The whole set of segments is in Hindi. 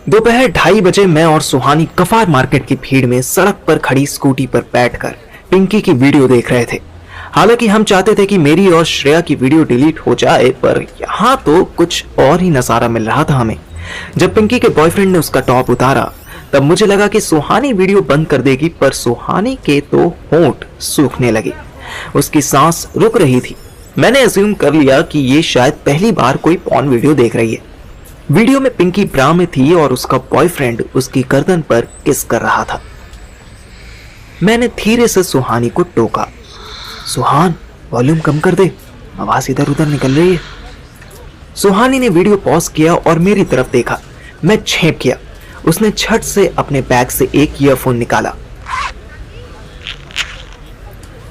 दोपहर 2:30 मैं और सुहानी कफार मार्केट की भीड़ में सड़क पर खड़ी स्कूटी पर बैठकर पिंकी की वीडियो देख रहे थे। हालांकि हम चाहते थे कि मेरी और श्रेया की वीडियो डिलीट हो जाए, पर यहाँ तो कुछ और ही नजारा मिल रहा था हमें। जब पिंकी के बॉयफ्रेंड ने उसका टॉप उतारा तब मुझे लगा कि सुहानी वीडियो बंद कर देगी, पर सुहानी के तो होंठ सूखने लगे, उसकी सांस रुक रही थी। मैंने अज्यूम कर लिया कि ये शायद पहली बार कोई पॉर्न वीडियो देख रही है। वीडियो में पिंकी ब्रा में थी और उसका बॉयफ्रेंड उसकी गर्दन पर किस कर रहा था। मैंने धीरे से सुहानी को टोका, सुहान वॉल्यूम कम कर दे, आवाज इधर उधर निकल रही है। सुहानी ने वीडियो पॉज किया और मेरी तरफ देखा। मैं छेंप किया। उसने झट से अपने बैग से एक ईयरफोन निकाला।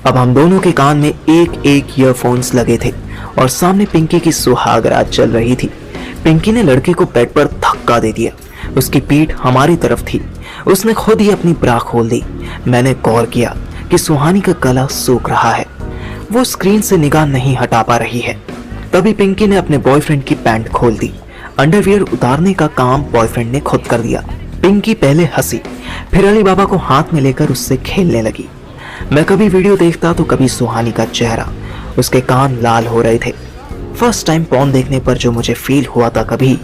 अब हम दोनों के कान में एक एक ईयरफोन्स लगे थे और सामने पिंकी की सुहाग रात चल रही थी। पिंकी ने लड़के को बेड पर धक्का दे दिया। उसकी पीठ हमारी तरफ थी। उसने खुद ही अपनी ब्रा खोल दी। मैंने गौर किया कि सुहानी का गला सूख रहा है। वो स्क्रीन से निगाह नहीं हटा पा रही है। तभी पिंकी ने अपने बॉयफ्रेंड की पैंट खोल दी। अंडरवियर उतारने का काम बॉयफ्रेंड ने खुद कर दिया। पिंकी पहले हंसी, फिर अली बाबा को हाथ में लेकर उससे खेलने लगी। मैं कभी वीडियो देखता तो कभी सुहानी का चेहरा, उसके कान लाल हो रहे थे। फर्स्ट टाइम पॉर्न देखने पर जो मुझे फील हुआ था कभी,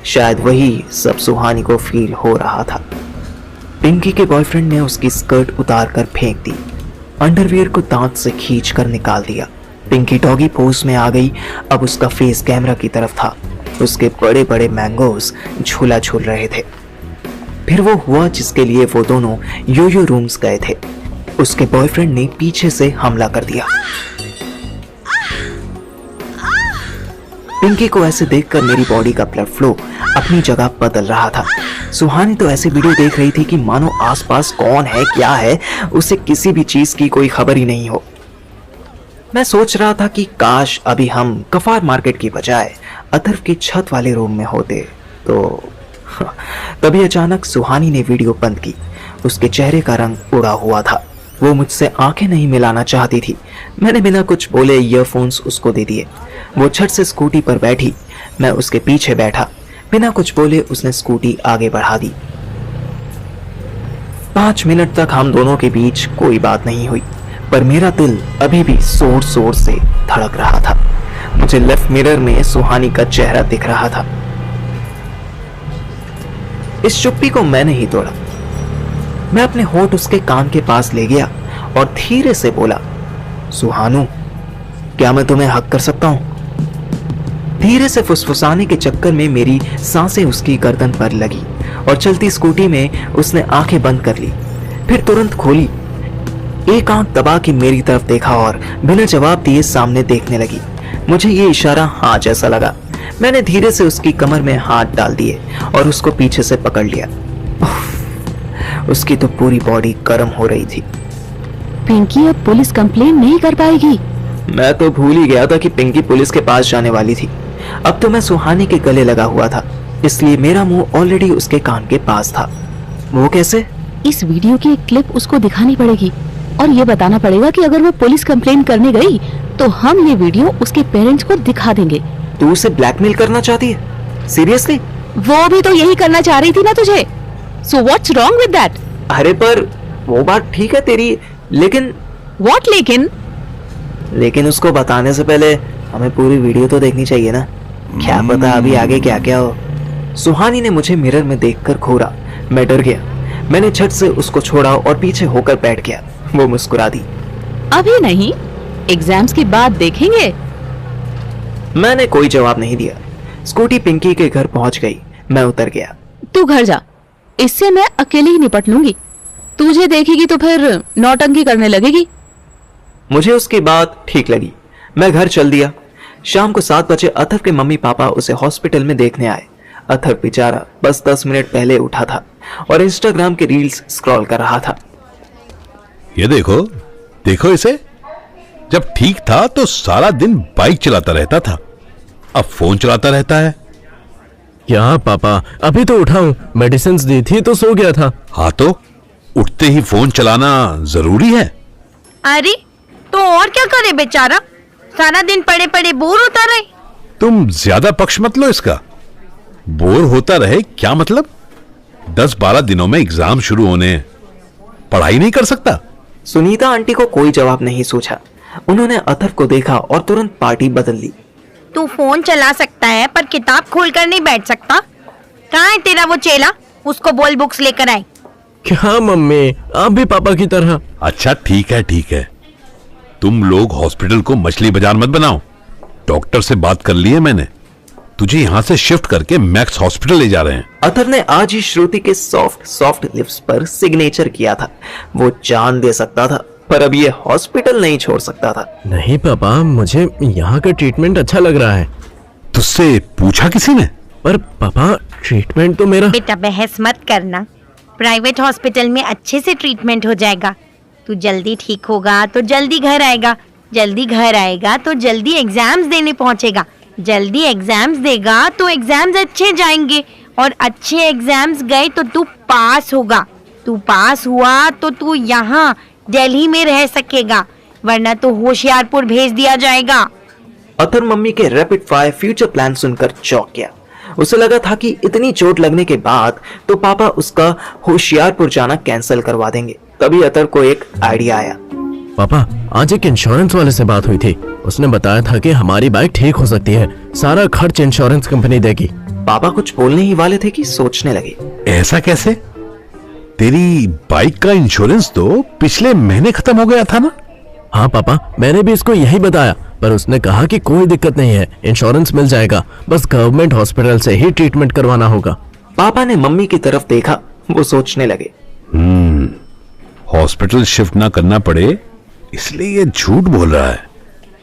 शायद वही सब सुहानी को फील हो रहा था। पिंकी के बॉयफ्रेंड ने उसकी स्कर्ट उतार कर फेंक दी। अंडरवियर को दांत से खींच कर निकाल दिया। पिंकी डॉगी पोज में आ गई। अब उसका फेस कैमरा की तरफ था। उसके बड़े बड़े मैंगोज झूला झूल रहे थे। फिर वो हुआ जिसके लिए वो दोनों योयो रूम्स गए थे। उसके बॉयफ्रेंड ने पीछे से हमला कर दिया। पिंकी को ऐसे देखकर मेरी बॉडी का ब्लड फ्लो अपनी जगह बदल रहा था। सुहानी तो ऐसे वीडियो देख रही थी कि मानो आसपास कौन है क्या है उसे किसी भी चीज की कोई खबर ही नहीं हो। मैं सोच रहा था कि काश अभी हम कफार मार्केट की बजाय अथर्व की छत वाले रूम में होते तो तभी अचानक सुहानी ने वीडियो बंद की। उसके चेहरे का रंग उड़ा हुआ था। वो मुझसे आंखें नहीं मिलाना चाहती थी। मैंने बिना कुछ बोले ईयरफोन्स उसको दे दिए। वो झट से स्कूटी पर बैठी। मैं उसके पीछे बैठा। बिना कुछ बोले उसने स्कूटी आगे बढ़ा दी। 5 मिनट तक हम दोनों के बीच कोई बात नहीं हुई, पर मेरा दिल अभी भी जोर जोर से धड़क रहा था। मुझे लेफ्ट मिरर में सुहानी का चेहरा दिख रहा था। इस चुप्पी को मैंने ही तोड़ा। मैं अपने होंठ उसके कान के पास ले गया और धीरे से बोला, सुहानू, क्या मैं तुम्हें हक कर सकता हूं? धीरे से फुसफुसाने के चक्कर में मेरी सांसें उसकी गर्दन पर लगी और चलती स्कूटी में उसने आंखें बंद कर ली, फिर तुरंत खोली। एक आंख दबा के मेरी तरफ देखा और बिना जवाब दिए सामने देखने लगी। मुझे ये इशारा हाँ जैसा लगा। मैंने धीरे से उसकी कमर में हाथ डाल दिए और उसको पीछे से पकड़ लिया। उसकी तो पूरी बॉडी गर्म हो रही थी। पिंकी अब पुलिस कंप्लेन नहीं कर पाएगी। मैं तो भूल ही गया था कि पिंकी पुलिस के पास जाने वाली थी। अब तो मैं सुहानी के गले लगा हुआ था, इसलिए मेरा मुंह ऑलरेडी उसके कान के पास था। वो कैसे? इस वीडियो की एक क्लिप उसको दिखानी पड़ेगी और ये बताना पड़ेगा कि अगर वो पुलिस कंप्लेन करने गई तो हम ये वीडियो उसके पेरेंट्स को दिखा देंगे। तू उसे ब्लैकमेल करना चाहती है? सीरियसली? वो भी तो यही करना चाह रही थी ना तुझे। So what's wrong with that? अरे पर वो बात ठीक है तेरी, लेकिन What लेकिन? लेकिन उसको बताने से पहले हमें पूरी वीडियो तो देखनी चाहिए ना। क्या पता अभी आगे क्या क्या हो। सुहानी ने मुझे मिरर में देखकर घूरा। मैं डर गया। मैंने झट से उसको छोड़ा और पीछे होकर बैठ गया। वो मुस्कुरा दी। अभी नहीं, एग्जाम्स के बाद देखेंगे। मैंने कोई जवाब नहीं दिया। स्कूटी पिंकी के घर पहुंच गई। मैं उतर गया। तू घर जा, इससे मैं अकेले ही निपट लूंगी। तुझे देखेगी तो फिर नौटंकी करने लगेगी। मुझे उसकी बात ठीक लगी। मैं घर चल दिया। शाम को 7 बजे अथर्व के मम्मी पापा उसे हॉस्पिटल में देखने आए। अथर्व बेचारा बस 10 मिनट पहले उठा था और इंस्टाग्राम के रील्स स्क्रॉल कर रहा था। ये देखो देखो इसे, जब ठीक था तो सारा दिन बाइक चलाता रहता था, अब फोन चलाता रहता है। क्या पापा, अभी तो उठा हूं, मेडिसिन दी थी तो सो गया था। हाँ तो उठते ही फोन चलाना जरूरी है? अरे तो और क्या करे बेचारा, सारा दिन पड़े पड़े बोर होता रहे। तुम ज्यादा पक्ष मत लो इसका। बोर होता रहे क्या मतलब? 10-12 दिनों में एग्जाम शुरू होने हैं, पढ़ाई नहीं कर सकता? सुनीता आंटी को कोई जवाब नहीं सूझा। उन्होंने अथर्व को देखा और तुरंत पार्टी बदल ली। तू फोन चला सकता है पर किताब खोलकर नहीं बैठ सकता। कहाँ है तेरा वो चेला? उसको बोल बुक्स लेकर आए। क्या मम्मी, आप भी पापा की तरह। अच्छा ठीक है, तुम लोग हॉस्पिटल को मछली बाजार मत बनाओ। डॉक्टर से बात कर ली है मैंने, तुझे यहां से शिफ्ट करके मैक्स हॉस्पिटल ले जा रहे हैं। अथर्व ने आज ही श्रुति के सॉफ्ट लिप्स पर सिग्नेचर किया था। वो जान दे सकता था पर अब ये हॉस्पिटल नहीं छोड़ सकता था। नहीं पापा, मुझे यहाँ का ट्रीटमेंट अच्छा लग रहा है। तुझसे पूछा किसी ने? पर पापा, ट्रीटमेंट तो मेरा। बेटा बहस मत करना, प्राइवेट हॉस्पिटल में अच्छे से ट्रीटमेंट हो जाएगा। तू जल्दी ठीक होगा तो जल्दी घर आएगा, जल्दी घर आएगा तो जल्दी एग्जाम्स देने पहुंचेगा, जल्दी एग्जाम्स देगा तो एग्जाम्स अच्छे जाएंगे, और अच्छे एग्जाम्स गए तो तू पास होगा। तू पास हुआ तो तू यहाँ दिल्ली में रह सकेगा, वरना तो होशियारपुर भेज दिया जाएगा। अथर्व मम्मी के रैपिड फायर फ्यूचर प्लान सुनकर चौंक गया। उसे लगा था कि इतनी चोट लगने के बाद तो पापा उसका होशियारपुर जाना कैंसिल करवा देंगे। तभी अथर्व को एक आइडिया आया। पापा, आज एक इंश्योरेंस वाले से बात हुई थी। उसने बताया था कि हमारी बाइक ठीक हो सकती है, सारा खर्च इंश्योरेंस कंपनी देगी। पापा कुछ बोलने ही वाले थे कि सोचने लगे। ऐसा कैसे? तेरी बाइक का इंश्योरेंस तो पिछले महीने खत्म हो गया था ना? हाँ पापा, मैंने भी इसको यही बताया, पर उसने कहा कि कोई दिक्कत नहीं है, इंश्योरेंस मिल जाएगा, बस गवर्नमेंट हॉस्पिटल से ही ट्रीटमेंट करवाना होगा। पापा ने मम्मी की तरफ देखा। वो सोचने लगे, हॉस्पिटल शिफ्ट ना करना पड़े इसलिए ये झूठ बोल रहा है।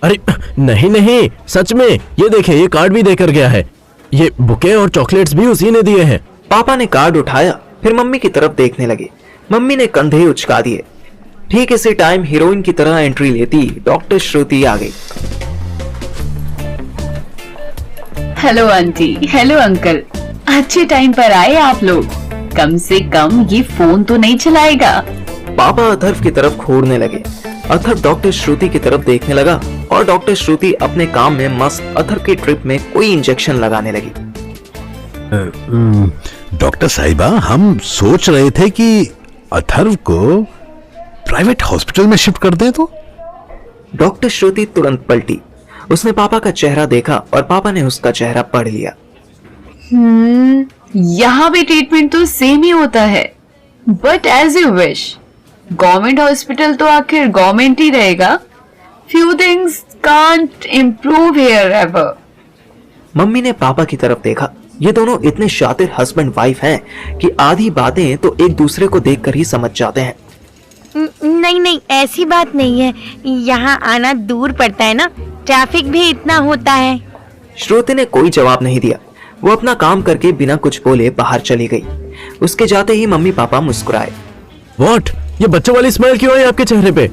अरे नहीं, सच में। ये देखिए, ये कार्ड भी देकर गया है। ये बुके और चॉकलेट्स भी उसी ने दिए हैं। पापा ने कार्ड उठाया, फिर मम्मी की तरफ देखने लगे। मम्मी ने कंधे उचका दिए। ठीक इसी टाइम हीरोइन की तरह एंट्री लेती डॉक्टर श्रुति आ गई। हेलो आंटी, हेलो अंकल, अच्छे टाइम पर आए आप लोग। कम से कम ये फोन तो नहीं चलाएगा। पापा अथर्व की तरफ घूरने लगे। अथर्व डॉक्टर श्रुति की तरफ देखने लगा और डॉक्टर श्रुति अपने काम में मस्त अथर्व की ट्रिप में कोई इंजेक्शन लगाने लगी। डॉक्टर साहिबा, हम सोच रहे थे कि अथर्व को प्राइवेट हॉस्पिटल में शिफ्ट कर दें तो। डॉक्टर श्रुति तुरंत पलटी। उसने पापा का चेहरा देखा और पापा ने उसका चेहरा पढ़ लिया। यहाँ भी ट्रीटमेंट तो सेम ही होता है, but as you wish. Government hospital तो आखिर गवर्नमेंट ही रहेगा। Few things can't improve here ever. Mummy ने पापा की तरफ देखा। ये दोनों इतने शातिर हस्बैंड वाइफ हैं कि आधी बातें तो एक दूसरे को देखकर ही समझ जाते हैं। नहीं, ऐसी बात नहीं है। यहाँ आना दूर पड़ता है ना, ट्रैफिक भी इतना होता है। श्रुति ने कोई जवाब नहीं दिया। वो अपना काम करके बिना कुछ बोले बाहर चली गई। उसके जाते ही मम्मी पापा मुस्कुराए। व्हाट? ये बच्चों वाली स्माइल क्यों है आपके चेहरे पे?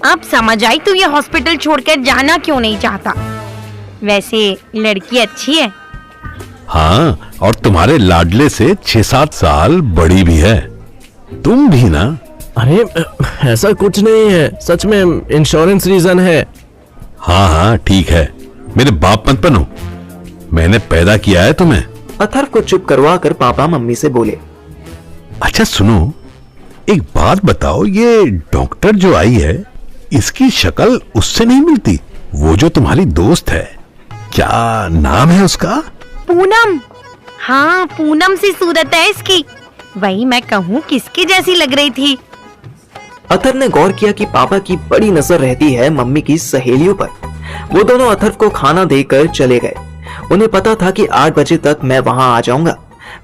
अब समझ आई तू ये हॉस्पिटल छोड़कर जाना क्यों नहीं चाहता। वैसे लड़की अच्छी है। हाँ, और तुम्हारे लाडले से 6-7 साल बड़ी भी है। तुम भी ना? अरे ऐसा कुछ नहीं है, सच में इंश्योरेंस रीजन है। हाँ, ठीक है। मेरे बाप मत बनो, मैंने पैदा किया है तुम्हें। अथर्व को चुप करवा कर पापा मम्मी से बोले। अच्छा सुनो, एक बात बताओ, ये डॉक्टर जो आई है इसकी शक्ल उससे नहीं मिलती? वो जो तुम्हारी दोस्त है, क्या नाम है उसका? पूनम। हाँ, पूनम सी सूरत है इसकी। वही मैं कहूँ किसकी जैसी लग रही थी। अथर्व ने गौर किया कि पापा की बड़ी नजर रहती है मम्मी की सहेलियों पर। वो दोनों अथर्व को खाना देकर चले गए। उन्हें पता था कि 8 बजे तक मैं वहां आ जाऊंगा।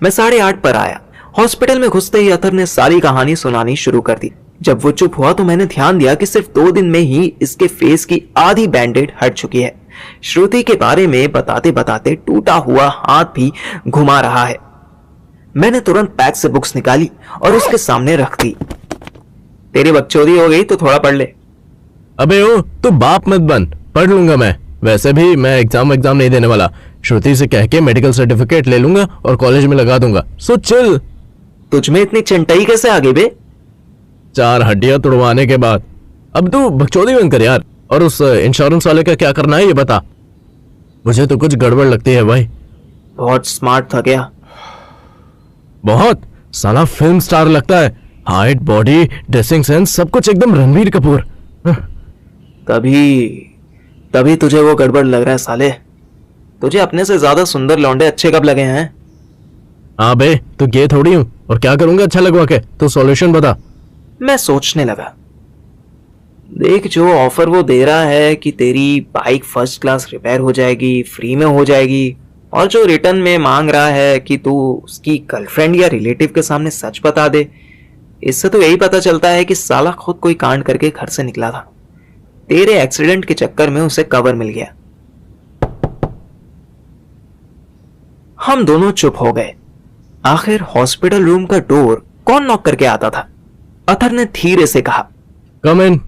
मैं 8:30 पर आया। हॉस्पिटल में घुसते ही अथर्व ने सारी कहानी सुनानी शुरू कर दी। जब वो चुप हुआ तो मैंने ध्यान दिया कि सिर्फ 2 दिन में ही इसके फेस की आधी बैंडेड हट चुकी है। श्रुति के बारे में बताते बताते टूटा हुआ हाथ भी घुमा रहा है। मैंने तुरंत बैग से बुक्स निकाली और उसके सामने रख दी। तेरी बकचोदी हो गई तो थोड़ा पढ़ ले। अबे ओ, तू बाप मत बन, पढ़ लूंगा मैं। वैसे भी मैं एग्जाम नहीं देने वाला। श्रुति से कह के मेडिकल सर्टिफिकेट ले लूंगा और कॉलेज में लगा दूंगा। So chill. तुझमें इतनी चंटाई कैसे आ गई बे? 4 हड्डियां तुड़वाने के बाद। अब तू बकचोदी बंद कर यार। और उस इंश्योरेंस वाले का क्या करना है ये बता। मुझे तो कुछ गड़बड़ लगती है भाई। बहुत स्मार्ट था क्या? बहुत। साला फिल्म स्टार लगता है। हाइट, बॉडी, ड्रेसिंग सेंस, सब कुछ एकदम रणवीर कपूर। तभी तुझे वो गड़बड़ लग रहा है साले। तुझे अपने से ज्यादा सुंदर लौंडे अच्छे कब लगे हैं? हाँ बे, तो गे थोड़ी हूँ, और क्या करूंगा अच्छा लगवा के? तो सॉल्यूशन बता। मैं सोचने लगा। देख, जो ऑफर वो दे रहा है कि तेरी बाइक फर्स्ट क्लास रिपेयर हो जाएगी, फ्री में हो जाएगी, और जो रिटर्न में मांग रहा है कि तू उसकी गर्लफ्रेंड या रिलेटिव के सामने सच बता दे, इससे तो यही पता चलता है कि साला खुद कोई कांड करके घर से निकला था। तेरे एक्सीडेंट के चक्कर में उसे कवर मिल गया। हम दोनों चुप हो गए। आखिर हॉस्पिटल रूम का डोर कौन नॉक करके आता था? अतर ने धीरे से कहा, कम इन।